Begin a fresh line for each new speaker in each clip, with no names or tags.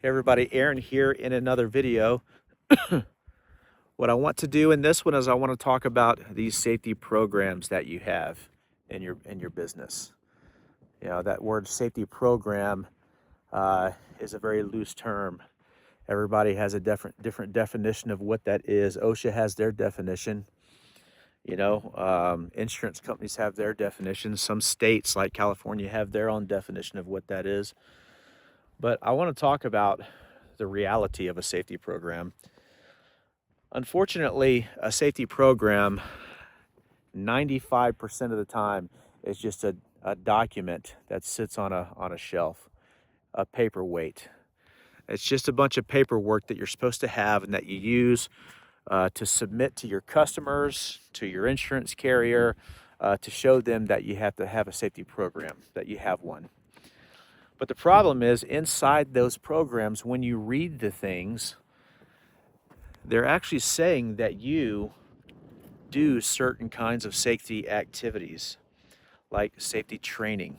Hey everybody, Aaron here in another video. What I want to do in this one is I want to talk about these safety programs that you have in your business. You know, that word safety program is a very loose term. Everybody has a different definition of what that is. OSHA has their definition. Insurance companies have their definition. Some states like California have their own definition of what that is. But I want to talk about the reality of a safety program. Unfortunately, a safety program, 95% of the time, is just a document that sits on a shelf, a paperweight. It's just a bunch of paperwork that you're supposed to have and that you use to submit to your customers, to your insurance carrier, to show them that you have to have a safety program, that you have one. But the problem is, inside those programs, when you read the things, they're actually saying that you do certain kinds of safety activities, like safety training.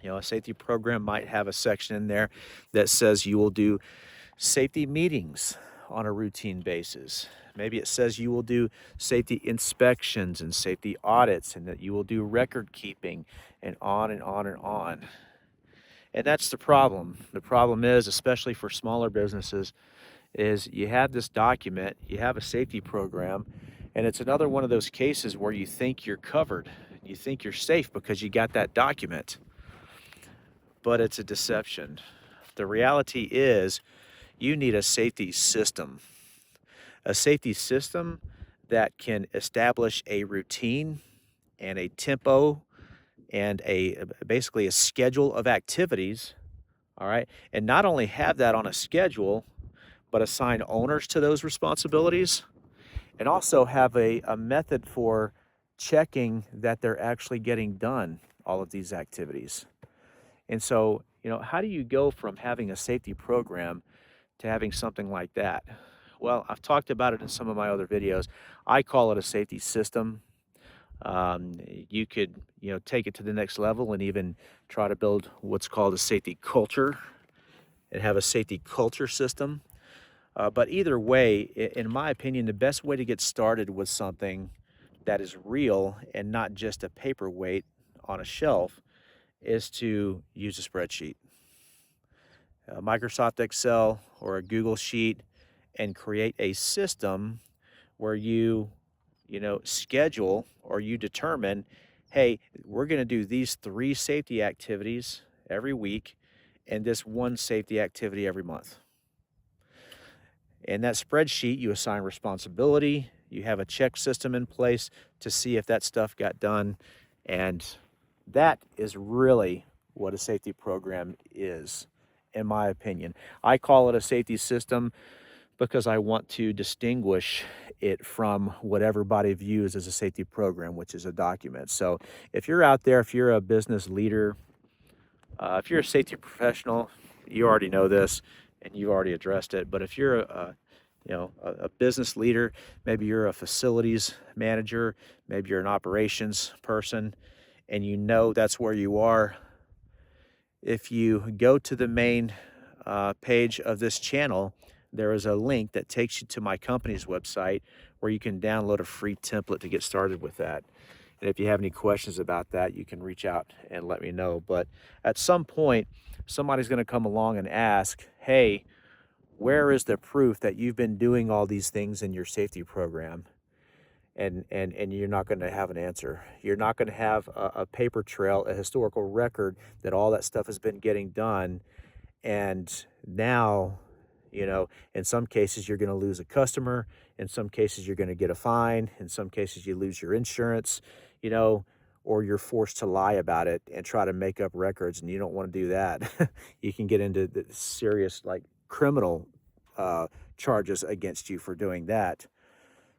You know, a safety program might have a section in there that says you will do safety meetings on a routine basis. Maybe it says you will do safety inspections and safety audits, and that you will do record keeping, and on and on and on. And that's the problem. The problem is, especially for smaller businesses, is you have this document, you have a safety program, and it's another one of those cases where you think you're covered. You think you're safe because you got that document, but it's a deception. The reality is you need a safety system that can establish a routine and a tempo and basically a schedule of activities, all right? And not only have that on a schedule, but assign owners to those responsibilities, and also have a method for checking that they're actually getting done, all of these activities. And so, how do you go from having a safety program to having something like that? Well, I've talked about it in some of my other videos. I call it a safety system. You could, take it to the next level and even try to build what's called a safety culture and have a safety culture system. But either way, in my opinion, the best way to get started with something that is real and not just a paperweight on a shelf is to use a spreadsheet, a Microsoft Excel or a Google Sheet, and create a system where you schedule or you determine, hey, we're going to do these 3 safety activities every week and this 1 safety activity every month. In that spreadsheet, you assign responsibility, you have a check system in place to see if that stuff got done, and that is really what a safety program is, in my opinion. I call it a safety system because I want to distinguish it from what everybody views as a safety program, which is a document. So if you're out there, if you're a business leader, if you're a safety professional, you already know this and you've already addressed it. But if you're a business leader, maybe you're a facilities manager, maybe you're an operations person, and that's where you are. If you go to the main page of this channel, there is a link that takes you to my company's website where you can download a free template to get started with that. And if you have any questions about that, you can reach out and let me know. But at some point, somebody's going to come along and ask, hey, where is the proof that you've been doing all these things in your safety program? And you're not going to have an answer. You're not going to have a paper trail, a historical record that all that stuff has been getting done. And now, in some cases, you're going to lose a customer. In some cases, you're going to get a fine. In some cases, you lose your insurance, or you're forced to lie about it and try to make up records, and you don't want to do that. You can get into the serious, criminal charges against you for doing that.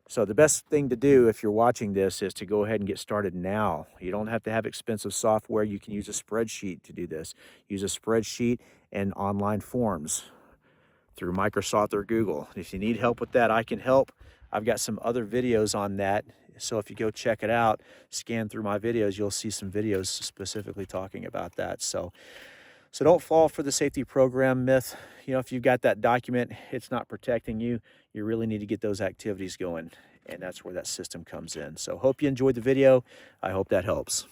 So the best thing to do if you're watching this is to go ahead and get started now. You don't have to have expensive software. You can use a spreadsheet to do this. Use a spreadsheet and online forms through Microsoft or Google. If you need help with that, I can help. I've got some other videos on that. So if you go check it out, scan through my videos, you'll see some videos specifically talking about that. So So don't fall for the safety program myth. If you've got that document, it's not protecting you. You really need to get those activities going, and that's where that system comes in. So hope you enjoyed the video. I hope that helps.